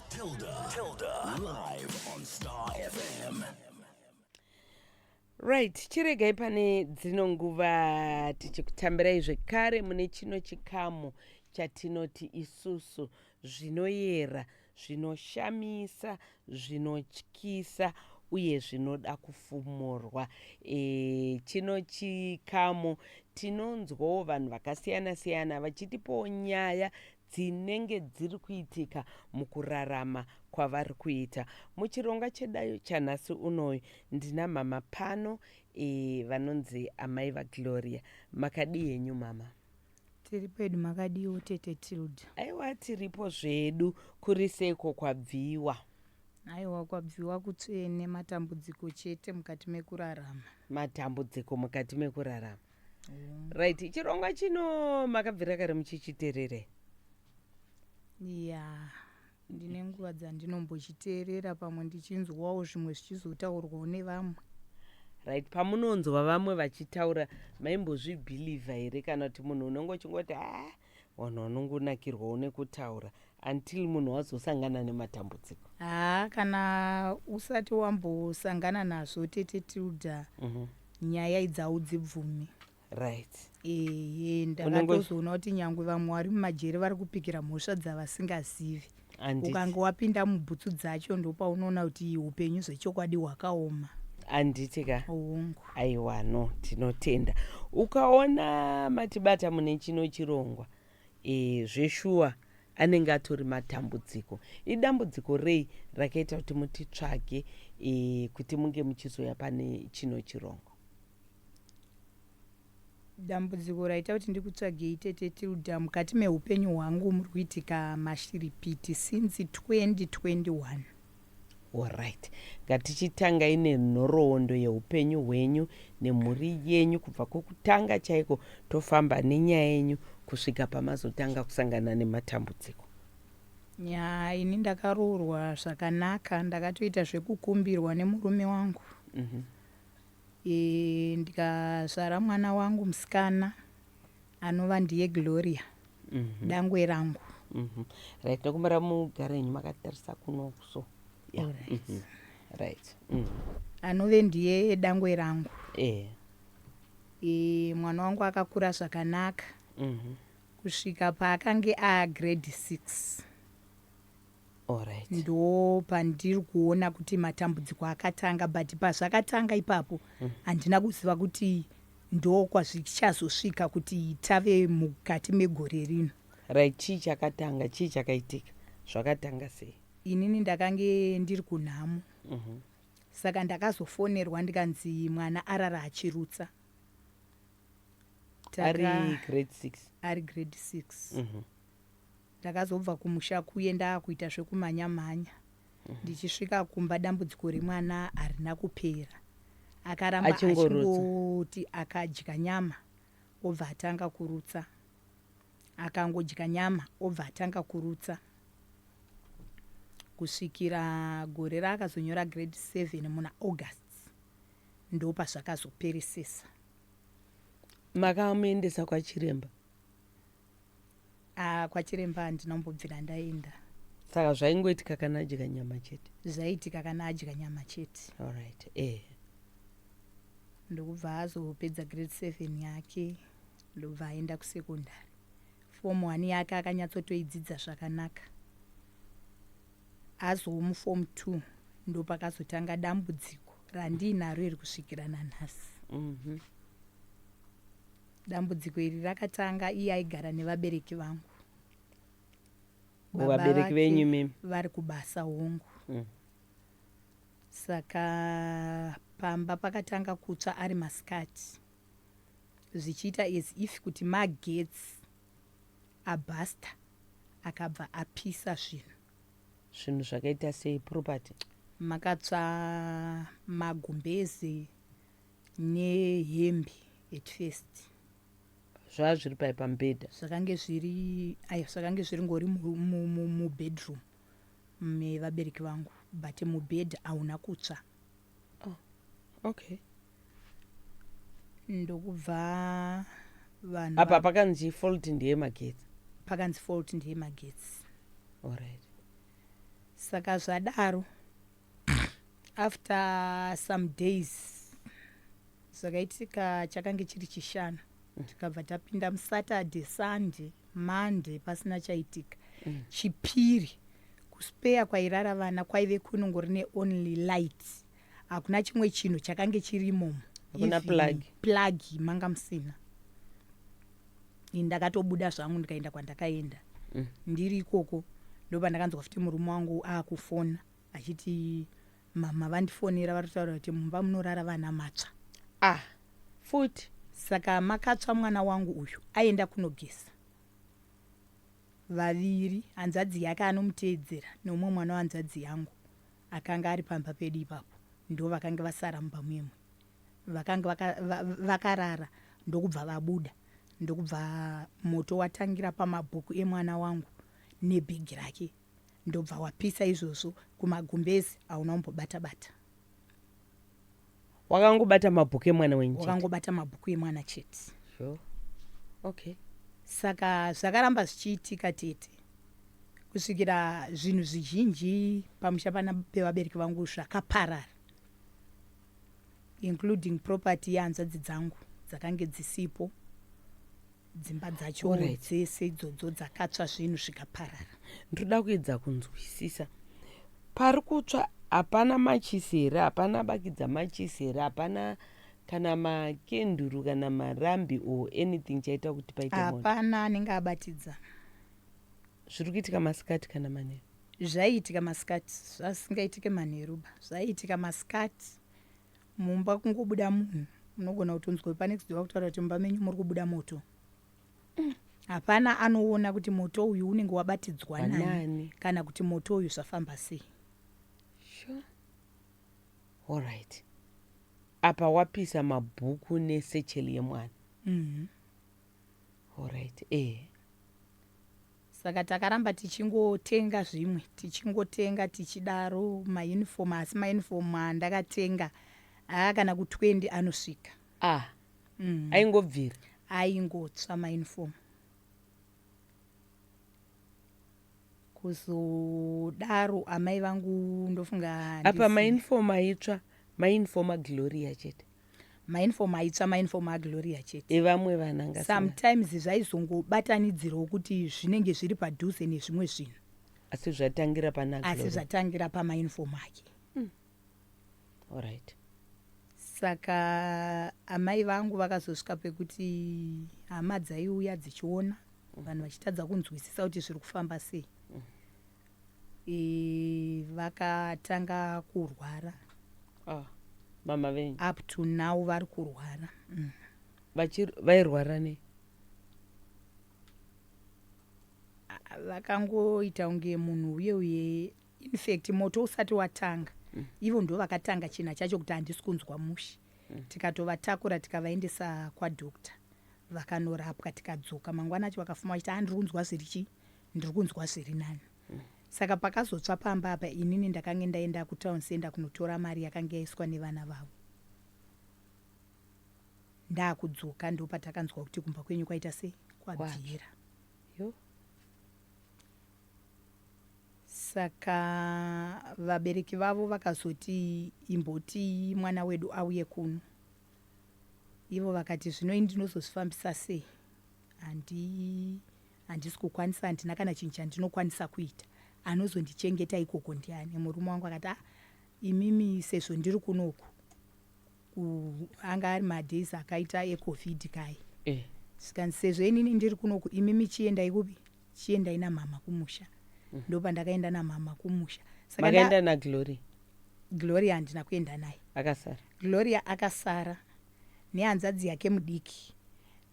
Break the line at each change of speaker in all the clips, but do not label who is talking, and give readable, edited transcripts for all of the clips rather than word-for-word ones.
Tilda, live on Star FM.
Right, chiregai pane dzino nguva tichikutambirai zvekare mune chino chikamu chatinoti isusu zvinoyera, zvinoshamisa, zvinotyisa uye zvinoda kufumurwa. Chino chikamu tinonzwawo vanhu vakasiyana siyana vachitipawo nyaya dzinenge dziri kuitika mukurarama kwavari kuita. Muchirongwa chedayo chanhasi unoyu ndina mama pano vanonzi amai vaGloria. Makadii henyu mama?
Tiri pedu, makadiwo tete Tilda?
Aiwa, tiripo zvedu. Kuri seiko kwabviwa?
Aiwa, kwabviwa kutsvene, matambudziko chete mukati mekurarama.
Matambudziko mukati mekurarama. Right, chirongwa chino makabvira kare muchichiteerera?
Ya, ndine nguva dzandinombochiteerera, pamwe ndichinzwawo zvimwe zvichizotaurwawo nevamwe.
Right, pamunonzwa vamwe vachitaura maimbozvibhilivha here kana kuti munhu unongo chingoti vanhu vanongonakirwawo nekutaura until munhu wazosangana nematambudziko?
Kana usati wambosangana nazvo tete Tilda, nyaya idzawo dzibvumi.
Right.
Ndakatozoona kuti nyangwe vamwe vari mumajere vari kupikira mhosva dzavasingazivi. Ukanga wapinda mubhutsu dzacho ndopaunoona kuti upenyu zvechokwadi hwakaoma.
Anditi ka?
Hongu.
Aiwa, no, tinotenda. Ukaona matibata mune chino chirongwa zveshuwa anenge atori matambudziko. Idambudziko rei rakaita kuti mutitsvage kuti munge muchizoya pane chino chirongwa?
Dambudziko raita kuti ndikutsvagei tete Tilda mukati meupenyu hwangu muri kuitika mashiripiti since 2021.
Alright, ngatichitangai nenhoroondo yeupenyu hwenyu nemhuri yenyu kubva kwokutanga chaiko tofamba nenyaya yenyu kusvika pamazotanga kusangana nematambudziko.
Ini ndakaroorwa zvakanaka, ndakatoita zvekukumbirwa nemurume wangu. Ndikazvara mwana wangu musikana anova ndiye Gloria, dangwe rangu.
Right, nokumara mugara yenyu makatarisa kuno so. Yeah. Right.
Anove ndiye dangwe rangu. Mwana wangu akakura zvakanaka kusvika paakange grade 6.
Alright.
Ndo pandiri kuona kuti matambudziko akatanga, but pazvakatanga ipapo handina kuziva kuti ndo kwazvichazosvika kuti tave mukati megore rino.
Right, chii chakatanga, chii chakaitika, zvakatanga sei?
Inini ndakange ndiri kunhamo, saka ndakazofonerwa ndikanzi mwana arara achirutsa.
Ari grade 6?
Ari grade 6. Ndakazobva kumusha kuenda kuita zvekumhanya-mhanya. Ndichisvika kumba dambudziko remwana harina kupera. Akaramba achingoti akadya nyama obva atanga kurutsa. Akangodya nyama obva atanga kurutsa. Kusvikira gore raakazonyora grade 7 muna August ndo pazvakazoperesesa.
Makamuendesa kwachiremba?
Kwachiremba ndinombobvira ndaenda.
Saka zvaingoitika kana adya nyama chete?
Zvaitika kana adya nyama chete.
Alright.
Ndokubva azopedza grade 7 yake ndobva aenda kusekondari. Form 1 yake akanyatsotoidzidza zvakanaka. Azomuform 2 ndo pakazotanga dambudziko randinaro iri kusvikira nanhasi. Dambudziko iri rakatanga iye aigara nevabereki vangu.
Vabereki venyu mimi
vari kubasa hongu. Saka pamba pakatanga kutsva ari masikati, zvichiita as if kuti magetsi abhasta akabva apisa
zvinhu zvakaita sei? Property
makatsva magumbeze nehembe at first.
Zvazviri pai pambedha?
Zvakange zviri ngori mubedroom mevabereki vangu, but mubhedha hauna kutsva.
Okay.
Ndokubva vanhu
apa pakanzi fault ndiye magetsi?
Pakanzi fault ndiye magetsi.
Alright.
saka zvadaro after some days zvakaitika chakange chiri chishanu tikabva tapinda musaturday sunday monday pasina chaitika chipiri kuspeya kwairara vana kwaive kunongori neonly light hakuna chimwe chinhu chakange chirimomo
hakuna
plug manga musina ndakatobuda zvangu ndikaenda kwandakaenda ndiri ikoko ndopandakanzwa futi murume wangu akufona achiti mama vandifonera varitaura kuti mumba munorara vana matsva
futi
saka makatsva mwana wangu uyu aenda kunogesa vaviri hanzvadzi yake anomuteedzera neumwe mwana wanzvadzi yangu akanga ari pamba pedu ipapo ndo vakanga vasara mumba mumwe vakanga vakarara ndokubva vabuda ndokubva moto watangira pamabhuku emwana wangu nebhigi rake ndobva wapisa izvozvo kumagumbezi hauna umbobata-bata
wakangobata mabhuku emwana wenyu
wakangobata mabhuku emwana chete
sure. Okay.
Saka zvakaramba zvichiitika tete kusvikira zvinhu zvizhinji pamusha pevabereki vangu zvakaparara including property yehanzvadzi dzangu dzakange dzisipo dzimba dzacho dzese idzodzo dzakatsva zvinhu zvikaparara.
Ndoda kuedza kunzwisisa pari kutsva hapana machisi here, hapana bakidza machisi here, hapana kana makenduru kana marambi or anything chaita kuti paite moto?
Hapana anenge abatidza.
Zviri kuitika masikati kana manheru?
Zvaiitika masikati, zvasingaitike manheruba. Zvaiitika masikati mumba kungobuda munhu unogona kutonzwa panext door kutaura kuti mumba menyu muri kubuda moto. Hapana anoona kuti moto uyu unenge wabatidzwa nani kana kuti moto uyu zvafamba sei.
Sure. All right. Apa wapisa mabhuku nesecheli yemwana. All right.
Saka takaramba tichingotenga zvimwe, tichingotenga tichidaro mauniform, asi mauniform andakatenga kana ku20 anosvika.
Aingobvira.
Aingotsva mauniform. Kuzodaro amai vangu ndofunga
apa mauniform aitsva mauniform aGloria chete.
Mauniform aitsva mauniform aGloria chete.
Evamwe vananga
sometimes zvaizongobatanidzirawo kuti zvinenge zviri padhuze nezvimwe zvinhu.
Asi zvatangira pana Gloria.
Asi zvatangira pamauniform ake.
All right.
Saka amai vangu vakazosvika pekuti hama dzaiuya dzichiona vanhu vachitadza kunzwisisa kuti zviri kufamba sei. Vakatanga kurwara.
Mama venyu
up to now vari kurwara.
Vairwara nei?
Vakangoita unge munhu uye in fact moto usati watanga ivo ndo vakatanga china chacho kuti handisi kunzwa mushi. Tikatovatakura tikavaendesa kwadhokta vakanorapwa tikadzoka mangwana acho vakafuma vachiti handiri kunzwa zviri chi, ndiri kunzwa zviri nani. Saka pakazotsva pamba apa inini ndakange ndaenda kutown center kunotora mari yakanga yaiswa nevana vavo. Ndakudzoka ndo patakanzwa kuti kumba kwenyu kwaita sei kwabvira. Saka vabereki vavo vakazoti imboti mwana wedu auye kuno. Ivo vakati zvino ndinozozvifambisa sei? Handisi kukwanisa, handina kana chinhu chandinokwanisa kuita. Anozondichengeta ikoko ndiani? Murume wangu akati imimi sezvo ndiri kunoku anga ari madays akaita ecovid kai. Sikanzi sezvo inini ndiri kunoku imimi chiendai kupi? Chiendai namama kumusha. Ndo pandakaenda namama kumusha.
Saka makaenda naGloria?
Gloria handina kuenda naye.
Akasara?
Gloria akasara nehanzvadzi yake mudiki.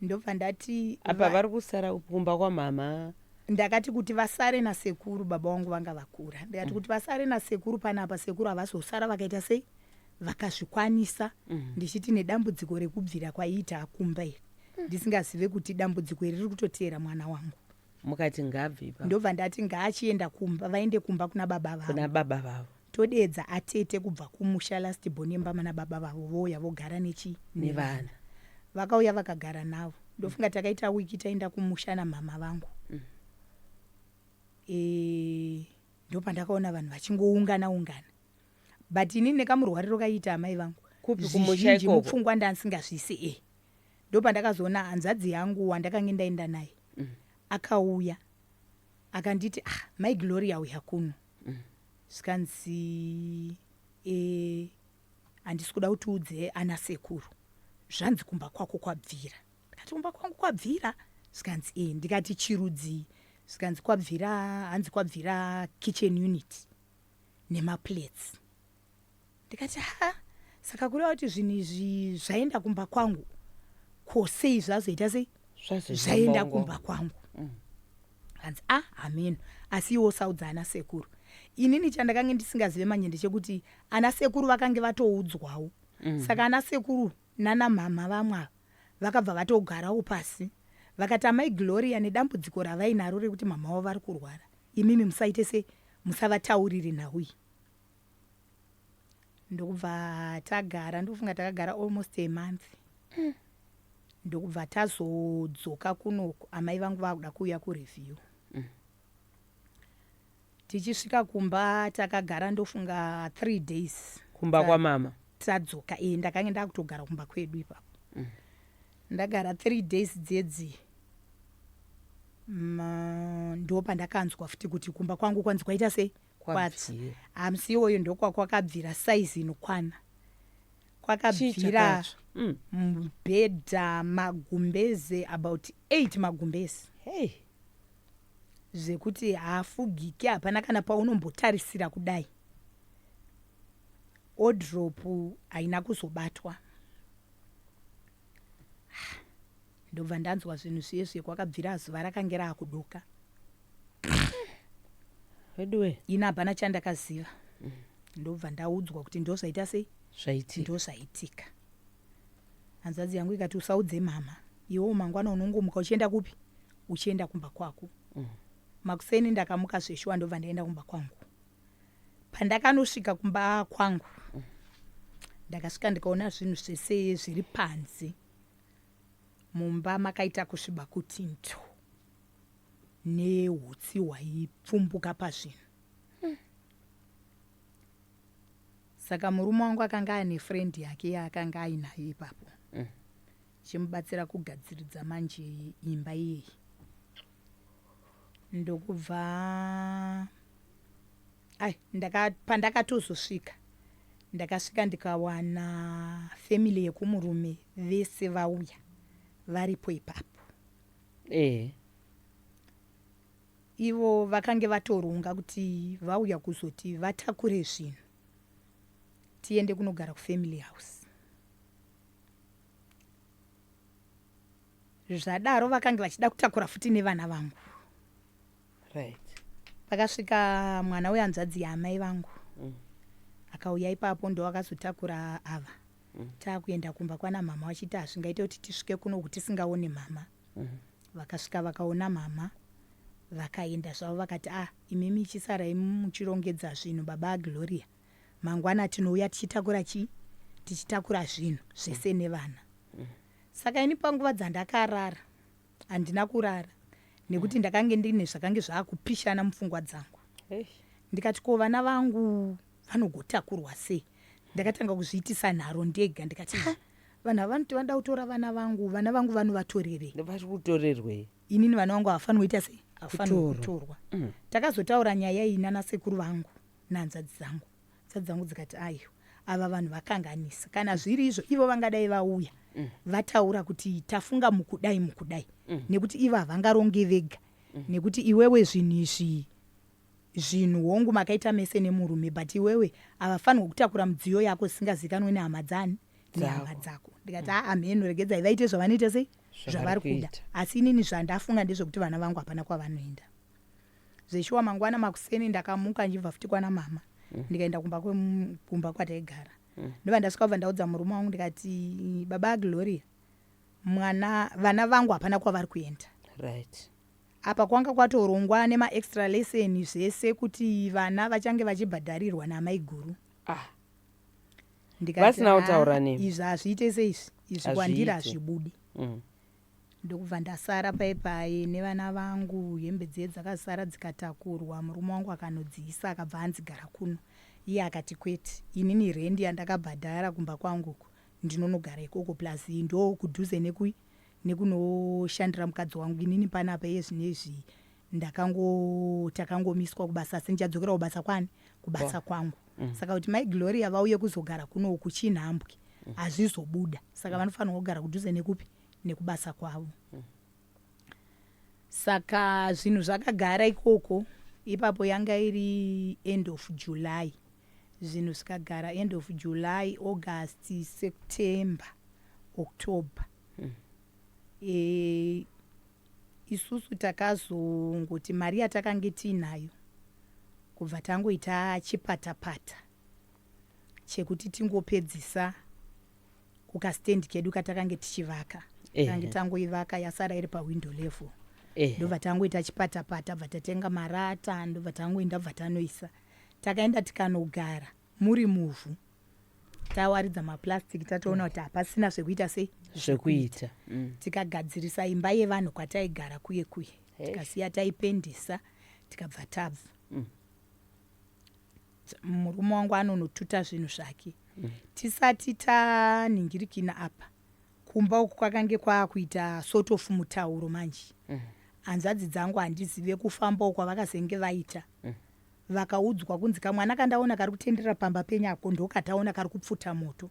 Ndobva ndati
apa vari kusara kumba kwamama.
Ndakati kuti vasare nasekuru, baba wangu vanga vakura. Ndakati kuti vasare nasekuru panapa, sekuru havazosara vakaita sei? Vakazvikwanisa. Ndichiti nedambudziko rekubvira kwaiita akumba iri. Ndisingazive kuti dambudziko iri riri kutoteera mwana wangu.
Mukati ngabve ipapo?
Ndobva ndati ngaachienda kumba, vaende kumba kuna baba vavo.
Kuna baba vavo.
Todedza atete kubva kumusha last bonemba mana baba vavo voya vogara nevana. Vakauya vakagara navo. Ndofunga takaita wiki taenda kumusha namama vangu. ndopandakaona vanhu vachingoungana but inini nekamurwariro kaita amai vangu
Kupi kumusha ikoko?
mupfungwa ndandisingazvisi ndopandakazoona hanzvadzi yangu wandakanga ndaenda naye akauya akanditi mai Gloria uya kuno zvikanzi handisi kuda kuti udze ana sekuru zvanzi kumba kwako kwabvira. Ndikati kumba kwangu kwabvira? Zvikanzi ndikati chirudzi? Zvikanzi hanzi kwabvira kitchen unit nemaplates. Ndikati saka kureva kuti zvinhu izvi zvaenda kumba kwangu kosei zvazoita sei zvaenda kumba kwangu. Hanzi amen, asi iwo saudza ana sekuru. Inini chandakanga ndisingazive manyende chekuti ana sekuru vakange vatoudzwawo. Saka ana sekuru nana mama vamwe vakabva vatogarawo pasi vakati amai Gloria nedambudziko ravainaro rekuti mama wavo vari kurwara, imimi musaite se musavataurire nawi. Ndokubva tagara, ndofunga takagara almost a month. Ndokubva tazodzoka kunoku amai vangu vakuda kuuya kureview. Tichisvika kumba takagara ndofunga 3 days.
Kumba kwa mama?
Tadzoka, ndakanga ndakutogara kumba kwedu ipapo. Ndagara 3 days dzedzi. Ndopandakanzwa futi kuti kumba kwangu kwanzi kwaita sei? Kwatsi. Hamsi iyoyo ndokwakabvira size inokwana. Kwakabvira mubhedha, magumbeze, about 8 magumbeze.
Hey.
Zvekuti haafugiki, hapana kana paunombotarisira kudai. Wardrobe haina kuzobatwa. Ndobva ndanzwa zvinhu zviyezve kwakabvira zuva rakanga raakuduka. Ina hapana chandakaziva. Ndobva ndaudzwa kuti ndozvaita sei? Ndozvaitika. Hanzvadzi yangu ikati usaudze mama. Iwo mangwana unongomuka uchienda kupi? Uchienda kumba kwako. Makuseni ndakamuka zveshuwa ndobva ndaenda kumba kwangu. Pandakanosvika kumba kwangu ndakasvika ndikaona zvinhu zvese zviri panze. Mumba makaita kusviba kuti ndo nehutsi hwaipfumbuka pazvinhu. Saka murume wangu akanga ane friend yake yaakanga ainayo ipapo, chimubatsira kugadziridza manje imba iyeyi. Ndokubva pandakatozosvika ndakasvika ndikawana family yekumurume vese vauya varipo ipapo. Ivo vakange vatorunga kuti vauya kuzoti vatakure zvinhu tiende kunogara kufamily house. Zvadaro vakange vachida kutakura futi nevana vangu. Pakasvika mwana wehanzvadzi yaamai vangu akauya ipapo, ndo akazotakura ava. Taakuenda kumba kwana mama wachiti hazvingaite kuti tisvike kuno kuti tisingaone mama. Vakasvika vakaona mama vakaenda zvavo vakati imimi chisarai muchirongedza zvinhu baba Gloria, mangwana tinouya tichitakura tichitakura zvinhu zvese nevana. Saka ini panguva dzandakarara handina kurara nekuti ndakange ndine zvakange zvaakupishana mupfungwa dzangu. Ndikati ko vana vangu vanogotakurwa sei? Ndakatanga kuzviitisa nharo ndega. Ndikati vanhu vanoti vanoda kutora vana vangu vanovatorerei?
Vari kutorerwei?
Inini vana vangu havafaniri kuita sei? Havafaniri kutorwa. Takazotaura nyaya iyi nana sekuru vangu nehanzvadzi dzangu. Hanzvadzi dzangu dzikati ava vanhu vakanganisa. Kana zviri izvo ivo vangadai vauya vataura kuti tafunga mukudai nekuti ivo havangaronge vega, nekuti iwewe zvinhu hongu makaita mese nemurume, but iwewe havafanirwa kutakura midziyo yako isingazikanwe nehama nehama dzako. Ndikati ameno regedzai vaite zvavanoita sei zvavari kuda, asi inini zvandafunga ndezvekuti vana vangu hapana kwavanoenda. Zveshuwa mangwana makuseni ndakamuka ndibva futi kwana mama ndikaenda kumba kwataigara. Ndobva ndasvika kubva ndaudza murume wangu ndikati baba Gloria, vana vangu hapana kwavari kuenda. Apa kwanga kwatorongwa nema-extra lesson zvese kuti vana vachange vachibhadharirwa namai guru.
Vasina kutaura nemi?
Izvi hazviite seizvi, izvi kwandiri hazvibudi. ndokubva ndasara paipai nevana vangu, hembe dzedu dzakasara dzikatakurwa. Murume wangu akanodziisa akabva anzigara kuno. Iye akati kwete, inini rendi yandakabhadhara kumba kwanguku ndinonogara ikoko, plus ndo kudhuze nekunoshandira mukadzi wangu. Inini panapa yezvinezvi takangomiswa kubasa, asi ndichadzokera kubasa kwangu. Saka kuti mai Gloria vauye kuzogara kuno kuchinhambwe hazvizobuda. Saka vanofanira kugara kudhuze nekubasa kwavo. Saka zvinhu zvakagara ikoko. Ipapo yanga iri end of July. Zvinhu zvikagara end of July, August, September, October. Isusu takazongoti mari yatakange tiinayo kubva tangoita chipatapata chekuti tingopedzisa kukastendi kedu katakange tichivaka. Tange tangoivaka yasara iri pawindow level. Ndobva tangoita chipatapata, bva tatenga marata, ndobva tangoenda bva tanoisa. Takaenda tikanogara muri muvhu. Tawaridza maplastic, tatoona kuti hapasina zvekuita
zvekuita.
Tikagadzirisa imba yevanhu kwataigara kuye. Tikasiya taipendesa, tikabva tabva. Murume wangu anonotuta zvinhu zvake. Tisati taningirikina apa, kumba uku kwakange kwakuita sort of mutauro manje. Hanzvadzi dzangu handizive kufamba uko vakazenge vaita. Vakaudzwa kunzi kamwana kandaona kari kutenderera pamba penyako ndokataona kari kupfuta moto.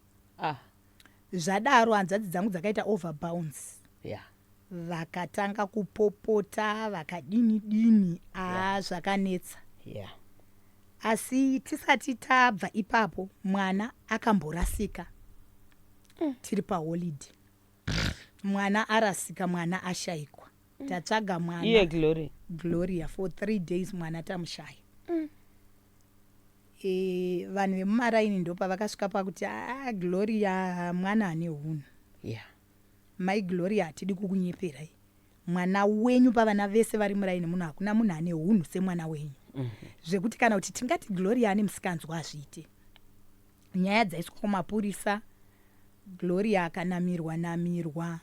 Zvadaro hanzvadzi dzangu dzakaita overbounds. Vakatanga kupopota, vakadini zvakanetsa. Asi tisati tabva ipapo mwana akamborasika. Tiri paholiday. Mwana arasika, mwana ashayikwa. Tatsvaga mwana.
Iye Gloria
for 3 days mwana tamushaya. Vanhu vemumaraini ndopa vakasvika pakuti Gloria mwana ane hunhu. Mai Gloria hatidi kukunyeperai. Mwana wenyu pavana vese vari muraini muno hakuna munhu ane hunhu semwana wenyu. Zvekuti kana kuti tingati Gloria ane musikanzwa azviite. Nyaya dzaiswa kumapurisa, Gloria akanamirwa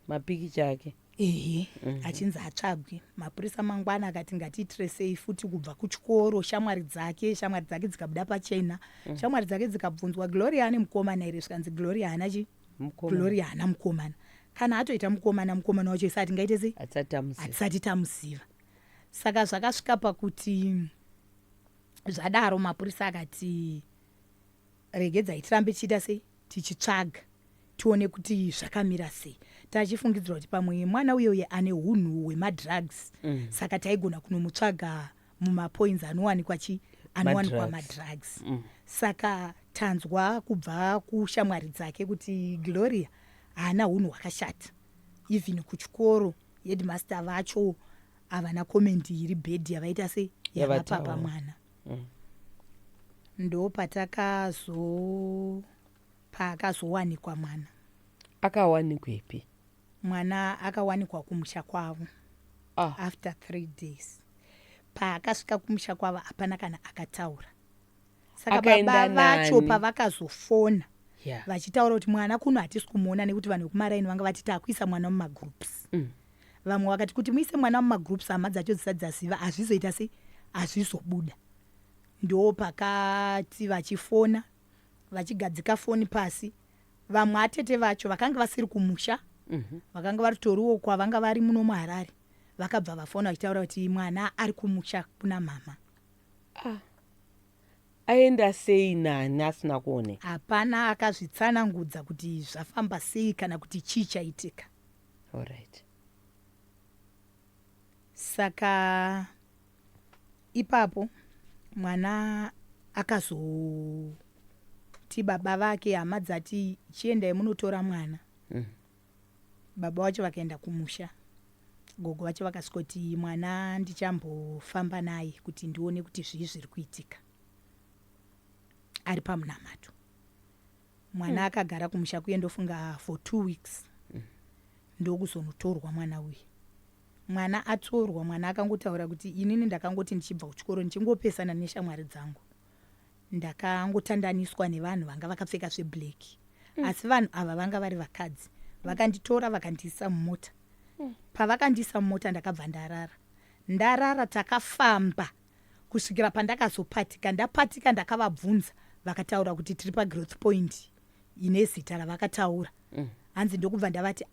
mapikicha ake.
Achinzi atsvagwe. Mapurisa mangwana akati ngatiitresei futi kubva kuchikoro. Shamwari dzake dzikabuda pachena. Shamwari dzake dzikabvunzwa Gloria ane mukomana here, zvikanzi Gloria hana Gloria hana mukomana. Kana atoita mukomana wacho isati ngaite sei? Hatisati tamuziva. Saka zvakasvika pakuti zvadaro mapurisa akati regedzai tirambe tichiita sei? Tichitsvaga tione kuti zvakamira sei. Tachifungidzira kuti pamwe mwana uye ane hunhu hwemadrugs. Saka taigona kunomutsvaga mumapoints anowanikwa madrugs. Saka tanzwa kubva kushamwari dzake kuti Gloria haana hunhu hwakashata. Even kuchikoro headmaster vacho havana komendi iri bhedhi yavaita sei? Yavapa pamwana. Ndo paakazowanikwa mwana.
Akawanikwepi?
Mwana akawanikwa kumusha kwavo. After 3 days. Paakasvika kumusha kwavo hapana kana akataura. Saka baba vacho pavakazofona vachitaura kuti mwana kuno hatisi kumuona nekuti vanhu vekumaraini vanga vati takuisa mwana mumagroups. Vamwe vakati kuti muise mwana mumagroups hama dzacho dzisati dzaziva hazvizoita sei? Hazvizobuda. Ndo pakati vachifona, vachigadzika foni pasi. Vamwe atete vacho vakanga vasiri kumusha, vakanga varitoriwo kwavanga vari muno muHarare, vakabva vafona vachitaura kuti mwana ari kumusha kuna mama.
Aenda sei nani asina kuoneka?
Hapana akazvitsanangudza kuti zvafamba sei kana kuti chii chaitika.
Alright.
Saka ipapo mwana akazoti baba vake hama dzati chiendai munotora mwana. Baba wacho vakaenda kumusha. Gogo vacho vakasvika mwana ndichambofamba naye kuti ndione kuti zvii zviri kuitika. Ari pamunamato. Mwana akagara kumusha kuendofunga for 2 weeks. Ndokuzonotorwa mwana uyu. Mwana atorwa, mwana akangotaura kuti inini ndakangoti ndichibva kuchikoro ndichingopesana neshamwari dzangu. Ndakangotandaniswa nevanhu vanga vakapfeka zveblack. Asi vanhu ava vanga vari vakadzi. Vakanditora vakandiisa mumota. pavakandisa mumota ndakabva ndarara takafamba kusvikira pandakazopatika. Ndapatika ndakavabvunza, vakataura kuti tiri pagrowth point ine zita ravakataura. Hanzi ndokubva ndavati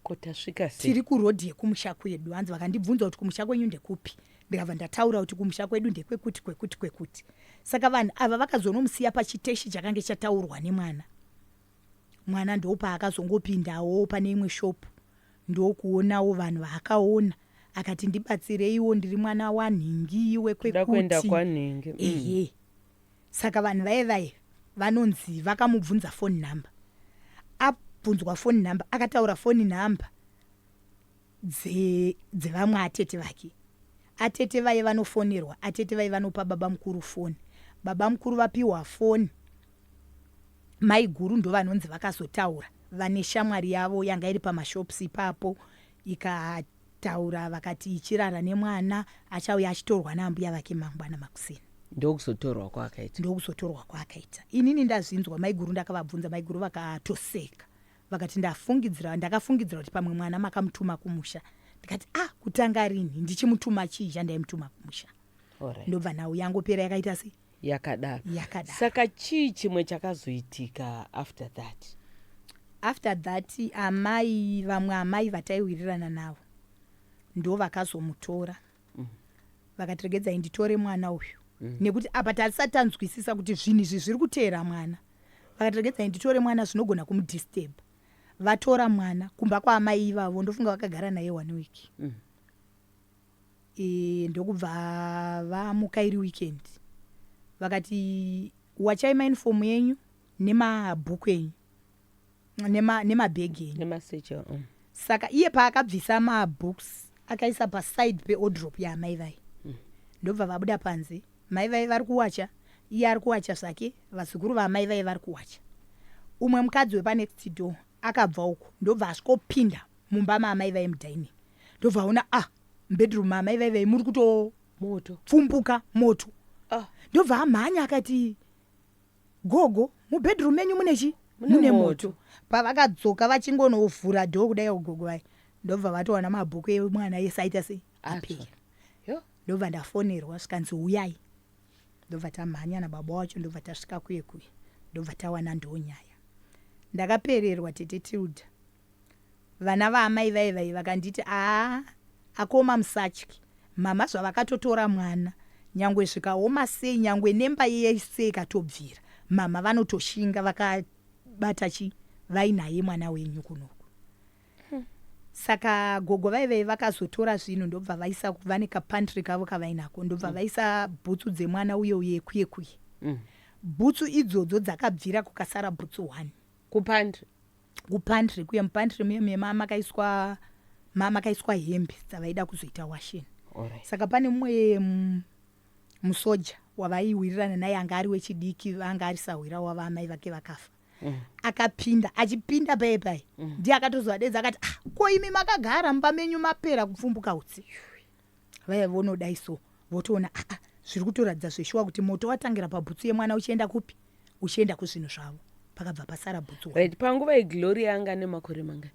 kotasvika sei?
Tiri kurodhi yekumusha kwedu. Hanzi vakandibvunza kuti kumusha kwenyu ndekupi, ndikabva ndataura kuti kumusha kwedu ndekwekuti. Saka vanhu ava vakazonomusiya pachiteshi chakange chataurwa nemwana. Mwana ndopaakazongopindawo pane imwe shopu, ndokuonawo vanhu vaakaona, akati ndibatsireiwo, ndiri mwana wanhingi
Ndakwenda kwanhingi.
Ehe. Saka vanhu vaye vanonzi vakamubvunza phone number. Abvunzwa phone number, akataura phone number dzevamwe atete vake. Atete vaye vanofonerwa, atete vaye vanopa baba mukuru foni. Baba mukuru vapiwa foni, mai guru ndo vanonzi vakazotaura, vane shamwari yavo yanga iri pamashopusi ipapo, ikataura vakati ichirara nemwana achauya achitorwa naambuya vake mangwana makuseni.
Ndokuzotorwa
kwakaita. Inini ndazvinzwa mai guru, ndakavabvunza, mai guru vakatoseka, vakati ndakafungidzira kuti pamwe mwana makamutuma kumusha. Ndikati kutanga rini ndichimutuma chii chandaimutuma kumusha. Ndobva nhau yangopera yakaita sei
yakadaro.
Saka
chii chimwe chakazoitika
after that amai, vamwe amai vataiwirirana navo ndo vakazomutora, vakatiregedza inditore mwana uyu, nekuti apa tasati tanzwisisa kuti zvinhu izvi zviri kuteera mwana. Vakatiregedza inditore mwana, zvinogona kumudisturb. Vatora mwana kumba kwaamai ivavo, ndofunga vakagara naye 1 week. Ndokubva vamuka iri weekend, vakati wachai mainifomu yenyu nemabhuku enyu nemabhegi enyu. Saka iye paakabvisa mabooks akaisa paside peodrop yaamai vai, ndobva vabuda panze. Mai vai vari kuwacha, iye ari kuwacha zvake, vazukuru vaamai vai vari kuwacha. Umwe mukadzi wepanext door akabva uko, ndobva asvikopinda mumba maamai vai mudining. Ndobva aona mbedroom maamai vai muri kutopfumbuka moto. Ndobva amhanya akati, gogo, mubedroom menyu mune moto. Pavakadzoka vachingonovhura dhoo kudai gogo vai, ndobva vatowana mabhuku emwana ese aita sei apera. Ndobva ndafonerwa zvikanzi uyai. Ndobva tamhanya nababa wacho, ndobva tasvika kuye, ndobva tawana ndonyaya. Ndakapererwa tete Tilda. Vana vaamai vai vakanditi akoma musatyi, mama zvavakatotora mwana, nyangwe zvikaoma sei, nyangwe nemba yese ikatobvira, mama vanotoshinga vakabata vainaye mwana wenyu kunoku. Saka gogo vai vakazotora zvinhu, ndobva vaisa vane kapantry kavo kavainako, ndobva vaisa bhutsu dzemwana uye kuye. Bhutsu idzodzo dzakabvira kukasara bhutsu 1 kupantry kuye. Mupantry mama makaiswa hembe dzavaida kuzoita washeni. Saka pane mumwe musoja wavaiwirirana naye, anga ari wechidiki, anga ari sahwira wavaamai vake vakafa. Achipinda pai ndiye akatozovadedza akati, ko imi makagara mumba menyu mapera kupfumbuka utsi. Vaya vonodai so, votoona zviri kutoratidza zveshuwa kuti moto watangira pabhutsu yemwana uchienda kupi? Uchienda kuzvinhu zvavo. Pakabva pasara bhutsu.
Panguva yeGloria anga nemakore manga?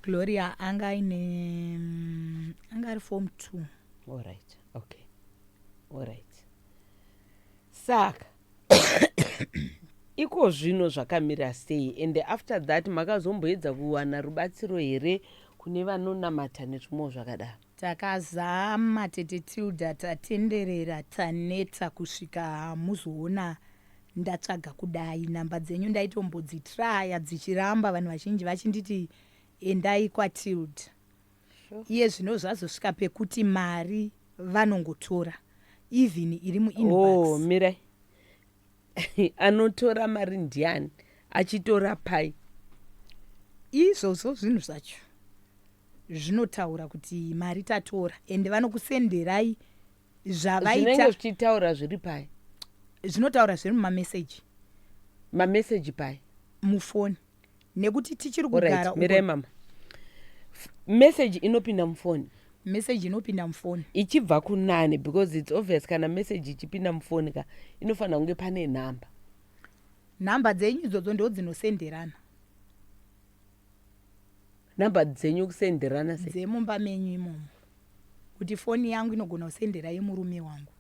Gloria anga ari form 2.
Alright. Saka iko zvino zvakamira sei, and after that makazomboedza kuwana rubatsiro here kune vanonamata nezvimwe zvakadaro?
Takazama tete Tilda, tatenderera, taneta kusvika muzoona ndatsvaga kudai. Namba dzenyu ndaitombodzitraya dzichiramba, vanhu vazhinji vachinditi endai kwaTilda. Iye zvino zvazosvika pekuti mari vanongotora, even iri muinbox.
Mirai. Anotora mari ndiani? Achitora pai?
Izvozvo zvinhu zvacho zvinotaura kuti mari tatora, ende vanokusenderai zvavaita.
Zvinenge zvichitaura zviri pai?
Zvinotaura zviri mumameseji.
Mameseji pai?
Mufoni. Nekuti tichiri kugara.
Mirai mama. Message inopinda mufoni?
Message inopinda mufoni
ichibva kunani, because it's obvious kana message ichipinda mufoni ka inofana kunge pane namba
dzenyu idzodzo ndo dzinosenderana.
namba dzenyu kusenderana sei?
dzemumba menyu imomo, kuti foni yangu inogona kusendera yemurume wangu.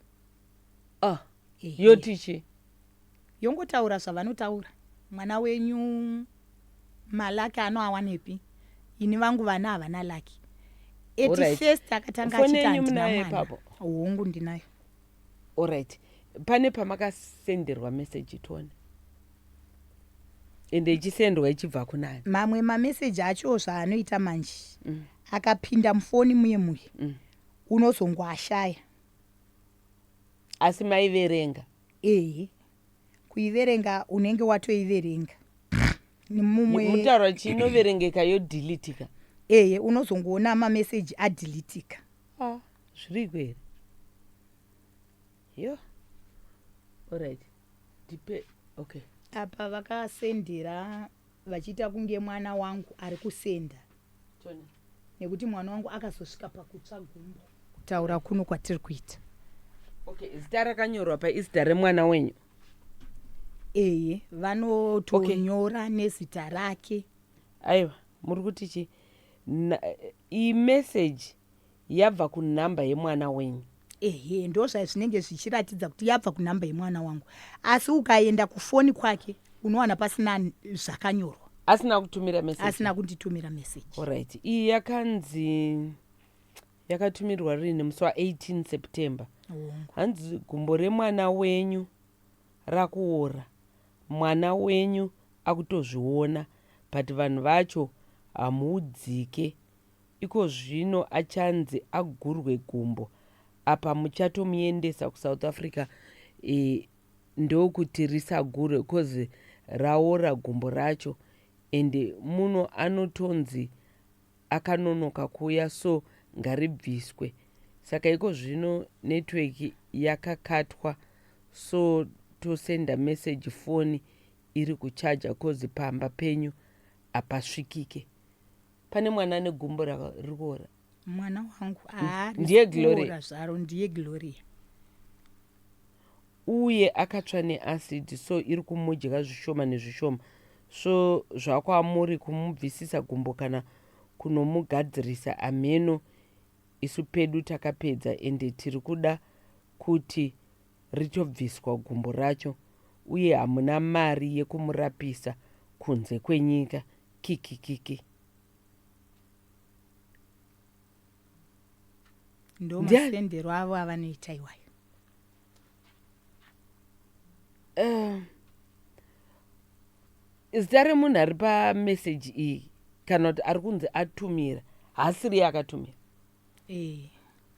Ehe.
Yotichi
Yongotaura zvavanotaura, mwana wenyu malaki anoawanepi, ini vangu vana havana laki.
Alright.
First akatanga
Foni
achiti
yenyu
handina
munayo
mwana.
ipapo?
Hongu ndinayo.
Alright. Pane pamakasenderwa message tone. Ende ichisendwa ichibva kunani?
Mamwe mameseji acho zvaanoita manje. Akapinda mufoni muye. Unozongoashaya.
Asi maiverenga?
Kuiverenga unenge watoiverenga.
Mutaura chinoverengeka yodhilitika?
Unozongoona mameseji adhilitika.
Zviri kwere? Yo. Alright. Okay.
Apa vakasendera vachiita kunge mwana wangu ari kusenda. Nekuti mwana wangu akazosvika pakutsva gumbo. Kutaura kuno kwatiri kuita.
Okay, zita rakanyorwa paizita remwana wenyu?
Vanotonyora nezita rake.
Aiwa, muri kuti chi? Iyi message yabva kunhamba yemwana wenyu?
Ndo zvinenge zvichiratidza kuti yabva kunhamba yemwana wangu. Asi ukaenda kufoni kwake unowana pasina zvakanyorwa.
Asina kutumira message?
Asina kunditumira message.
Alright. Iyi yakatumirwa rini musi wa18 September. Hanzi gumbo remwana wenyu rakuora. Mwana wenyu akutozviona, but vanhu vacho hamuudzike. Iko zvino achanzi agurwe gumbo. Apa muchatomuendesa kuSouth Africa ndokuti risagurwe kozi raora gumbo racho, ende muno anotonzi akanonoka kuya, so ngaribviswe. Saka iko zvino network yakakatwa, so tosenda message foni iri kuchaja kozi pamba penyu hapasvikike. Pane mwana negumbo rikuora?
Mwana wangu
ndiye Gloria
zvaro, ndiye Gloria.
Uye akatsva neacid, so iri kumudya zvishoma nezvishoma. So zvakwamuri kumubvisisa gumbo kana kunomugadzirisa ameno, isu pedu takapedza, ende tiri kuda kuti ritobviswa gumbo racho, uye hamuna mari yekumurapisa kunze kwenyika. Kiki.
Ndo masendero avo avanoita iwayo.
Zita remunhu ari pameseji iyi kana kuti ari kunzi atumira hasiri akatumira?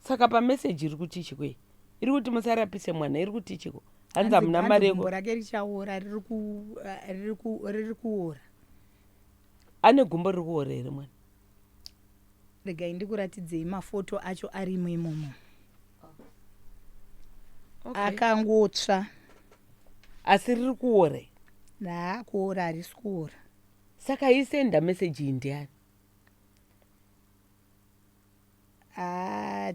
Saka pameseji iri kuti chikwe? Iri kuti musarapise mwana, iri kuti chiko? Hanzi hamuna mari
gumbo rake richaora, riri kuora.
Ane gumbo riri kuora here mwana?
Regai ndikuratidzei mafoto acho arimo imomo. Akangotsva.
Asi riri kuora?
Kuora harisi kuora.
Saka isenda meseji indiani?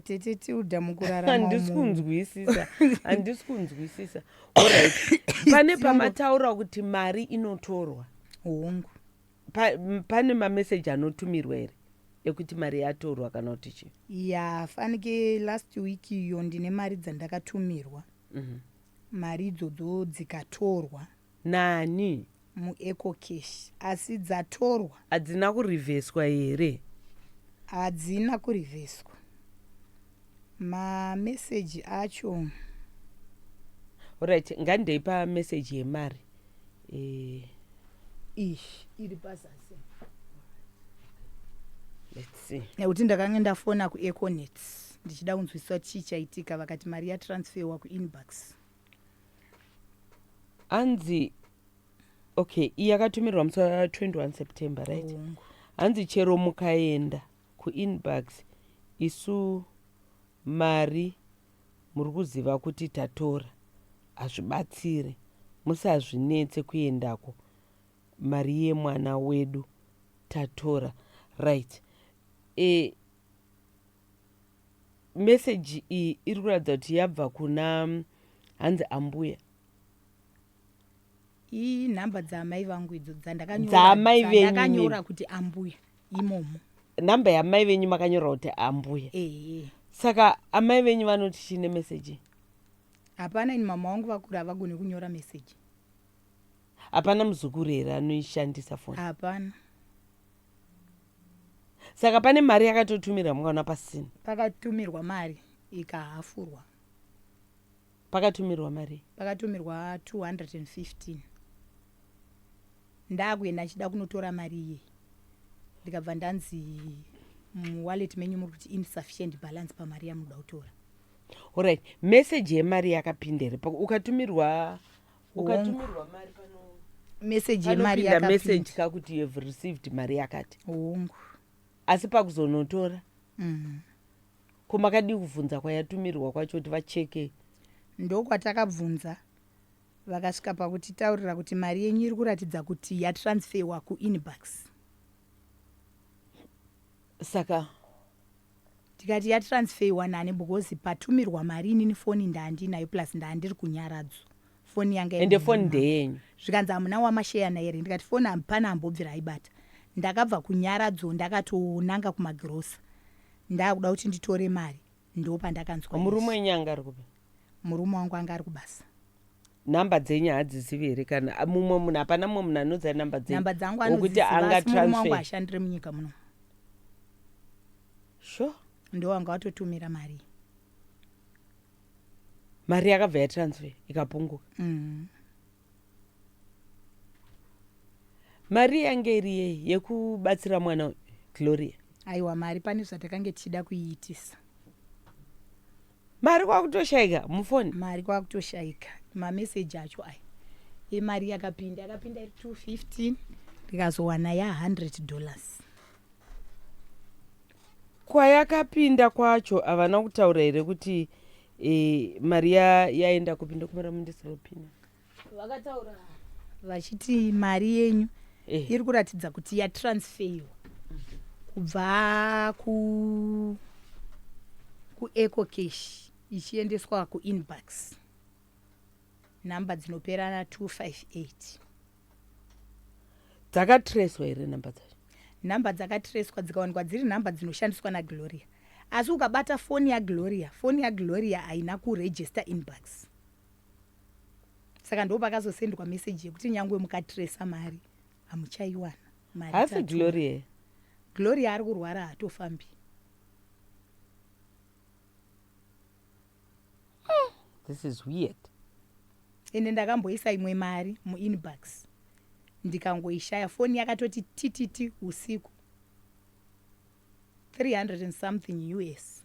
Tete tiudha mukurarama umu.
Handisi kunzwisisa. Alright. Pane pamataura kuti mari inotorwa?
Hongu.
Pane mameseji anotumirwa here ekuti mari yatorwa kana kuti chi?
Fanike last week iyo ndine mari dzandakatumirwa. Mari idzodzo dzikatorwa.
Nani?
Mueco cash. Asi dzatorwa.
Hadzina kurivheswa here?
Hadzina kurivheswa. Mameseji acho.
Alright, ngandeipa meseji yemari.
Iri pazasi.
Let's see.
Nekuti ndakanga ndafona kuEconet ndichida kunzwisisa chichaitika, vakati mari yatransferwa kuinbox.
Hanzi okay, iyi yakatumirwa musi wa21 September, right? Hanzi chero mukaenda kuinbox isu mari muri kuziva kuti tatora, hazvibatsire, musazvinetse kuendako. Mari yemwana wedu tatora, right? Message iyi iri kuratidza kuti yabva kuna hanzi ambuya.
Nhamba dzamai vangu idzo dzandakanyora kuti ambuya. imomo.
Namba yamai venyu makanyora kuti ambuya. Saka amai venyu vanoti chine message.
Hapana, ini mama wangu vakuru havagoni kunyora message.
Hapana muzukuru here anoishandisa foni?
Hapana.
Saka pane mari yakatotumira mwana pasina?
Pakatumirwa mari ikahafurwa.
Pakatumirwa mari?
Pakatumirwa 215. Ndakuenda chida kunotora mari iye. Ndikabva ndanzi muwallet menyu muri kuti insufficient balance pamari yamunoda kutora.
Alright, message yemari yakapindere. Ukatumirwa mari pano.
Message yemari yakapinda.
Message kakuti you have received mari yakati.
Hongu.
Asi pakuzonotora. Kumakadi kuvunza kwayatumirwa kwacho kuti vacheke.
Ndokwatakabvunza. Vakasvika pakuti taurira kuti mari yenyu iri kuratidza kuti yatransferwa kuinbox.
Saka
tikati yatransferwa nani because patumirwa mari inini foni ndaandinayo plus ndaandiri kunyaradzo. Foni yanga
ende foni ndeyenyu.
Zvikanzi hamuna wamashayana here. Ndikati foni hapana ambobvira aibata. Ndakabva kunyaradzo ndakatonanga kumagirosa. Ndakuda kuti nditore mari. Ndopandakanzwa.
Murume wenyu anga ari kupi?
Murume wangu anga ari kubasa.
Namba dzenyu hadzizivi here kana mumwe munhu hapana mumwe munhu anoziva namba dzenyu?
Namba dzangu anoziva asi murume wangu ashandire munyika muno.
Sure.
Ndo wanga watotumira mari.
Mari yakabva yatransfer ikapunguka. Mari yange iri yekubatsira mwana Gloria.
Aiwa, mari pane zvatakange tichida kuiitisa.
Mari kwakutoshaika mufoni? Mari
kwakutoshaika. Mameseji acho aya. Mari yakapinda iri 215 ndikazowana ya $100.
Kwayakapinda kwacho havana kutaura here kuti mari yaenda kupinda kumaramundisiropina?
Vakataura vachiti mari yenyu iri kuratidza kuti yatransferwa kubva kuEcocash ichiendeswa kuinbox. Namba dzinoperana 258.
Dzakatreswa here namba dzacho?
Namba dzakatreswa dzikawanikwa dziri namba dzinoshandiswa naGloria. Asi ukabata foni yaGloria haina kuregister inbox. Saka ndo pakazosendwa message yekuti nyangwe mukatresa mari hamuchaiwana.
Hasi Gloria
ari kurwara hatofambi.
This is weird.
Ende ndakamboisa imwe mari muinbox. Ndikangoishaya foni yakatoti tititi usiku. 300 and something US.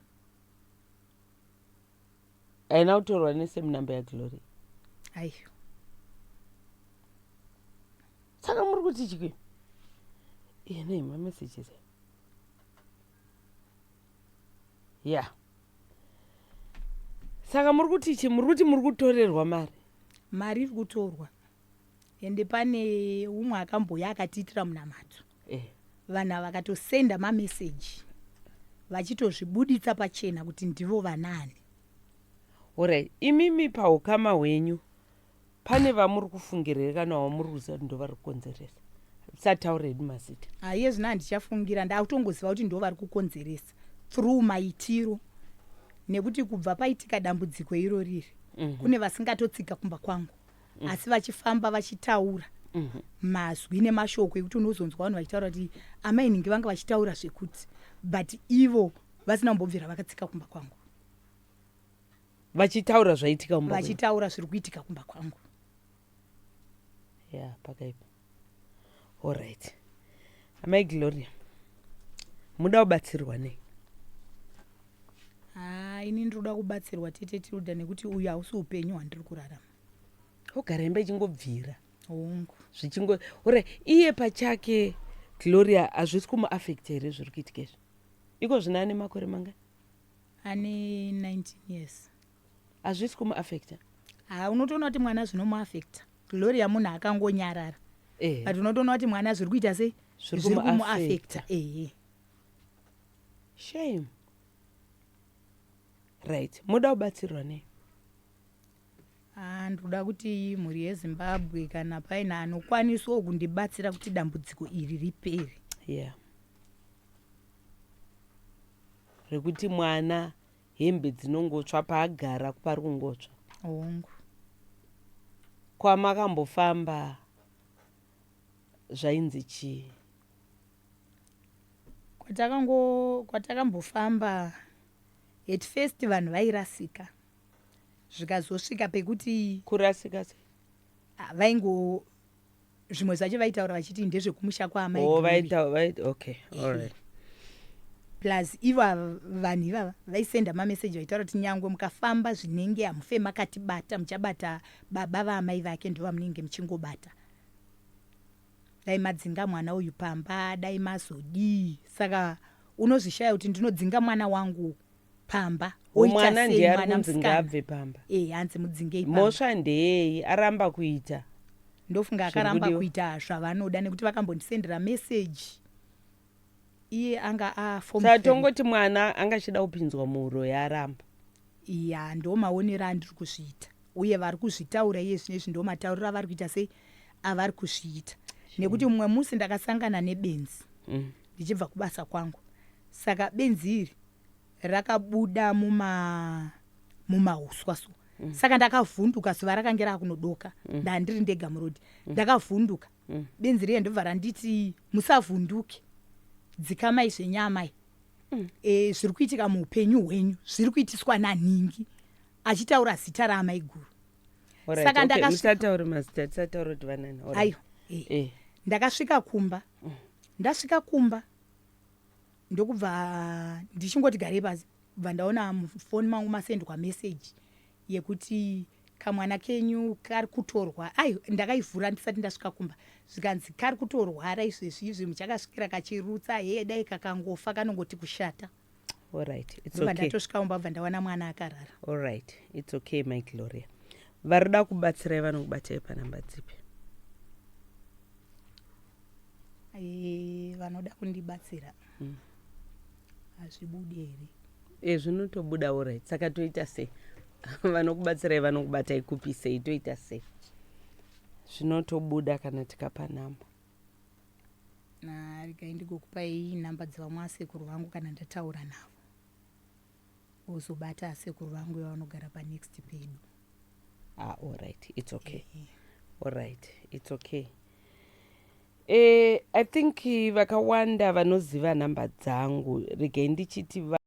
Haina kutorwa nesame number yaGloria?
Aiyo.
Saka muri kuti chikwi? Nei messages. Yeah. Saka muri kuti chi? Muri kuti muri kutorerwa mari?
Mari iri kutorwa. Ende pane umwe akamboya akatiitira munamadzo. Vanhu vakatosenda mameseji vachitozvibuditsa pachena kuti ndivo vanani.
Alright, imimi paukama hwenyu pane vamuri kufungirira kana vamuri kuziva kuti ndo vari kukonzeresa? Musataure hedu mazita.
Iye zvino handichafungira, ndakutongoziva kuti ndo vari kukonzeresa through maitiro. Nekuti kubva paitika dambudziko iro riri kune vasingatotsika kumba kwangu. Asi vachifamba vachitaura mazwi nemashoko ekuti unozonzwa vanhu vachitaura kuti amainingi vanga vachitaura zvekuti, but ivo vasina kumbobvira vakatsika kumba kwangu.
Vachitaura zvaitika kumba kwangu?
Vachitaura zviri kuitika kumba kwangu.
Yeah, pakaipa. Alright. Amai Gloria, muda kubatsirwa nei?
Ini ndinoda kubatsirwa tete Tilda nekuti uyu hausi upenyu hwandiri kurarama.
Ogara imba ichingobvira.
Hongu.
Zvichingo. Ore, iye pachake Gloria hazvisi kumuaffect here zviri kuitika izvi? Iko zvino ane makore manga?
Ane 19 years.
Hazvisi kumuaffecta?
Unotoona kuti mwana zvinomuaffecta. Gloria munhu akangonyarara. But unotoona kuti mwana zviri kuita sei? Zviri kumuaffecta.
Shame. Right. Muda kubatsirwa nei?
Ndoda kuti mhuri yeZimbabwe kana paina anokwaniswa kundibatsira kuti dambudziko iri ripere.
Yeah. rekuti mwana hembe dzinongotsva paagara pari kungotsva.
hongu
Kwamakambofamba zvainzi chii?
kwatakambofamba at first vanhu vairasika zvikazosvika pekuti
Kurasika sei?
vaingo zvimwe zvacho vaitaura vachiti ndezvekumusha kwaamai
Oh,
Glory.
okay, all right.
Plus iva vanhu ivava vaisenda mameseji vaitaura kuti nyangwe mukafamba zvinenge hamufe makatibata muchabata baba vaamai vake ndo vamunenge muchingobata. Dai madzinga mwana uyu pamba, dai mazodii. Saka unozvishaya kuti ndinodzinga mwana wangu pamba.
Mwana ndiye ari kudzinga abve pamba.
Hanzi mudzingei pamba.
Mhosva ndeyei aramba kuita.
Ndofunga akaramba kuita zvavanoda nekuti vakambondisendera meseji. Iye anga
Saka tongoti mwana angachida kupinzwa muhuro yaaramba.
Iya, ndo maonero andiri kuzviita. Uye vari kuzvitaura iye zvinezvi ndo matauriro avari kuita sei avari kuzviita. Nekuti mumwe musi ndakasangana nebenzi ndichibva kubasa kwangu. Saka benzi iri rakabuda mumahuswa so. Saka ndakavhunduka zuva rakange rakunodoka. Ndandiri ndega murodhi. Ndakavhunduka. Benzi riye ndobva randiti musavhunduke. Dzikamai zvenyamai. Zviri kuitika muupenyu hwenyu zviri kuitiswa naningi. Achitaura zita raamai guru.
Saka ndakasvika mazita tisataura kuti vanani.
Ayo. Ndakasvika kumba. Ndasvika kumba. Ndokubva ndichingoti garei pasi. Kubva ndaona mufoni mangu masendwa meseji yekuti kamwana kenyu kari kutorwa. Ayo ndakaivhura ndisati ndasvika kumba. Zvikanzi kari kutorwara izvezvi muchakasvikira kachirutsa dai kakangofa kanongoti kushata.
All right, it's
okay.
okay.
Bva ndawana mwana akarara.
All right, it's okay, my Gloria. Varida kubatsirai vanokubatai panhamba dzipi?
Vanoda kundibatsira. Hazvibudi here.
Zvinotobuda, all right. Saka toita sei? Vanokubatsirai vanokubatai kupi sei? Toita sei? Zvinotobuda kana tikapa namba.
Regai ndigokupai namba dzevamwe asekuru vangu kana ndataura navo. Uzobata asekuru vangu yavanogara panext pedu.
All right, it's okay. All right, it's okay. I think vakawanda vanoziva namba dzangu. Regai ndichiti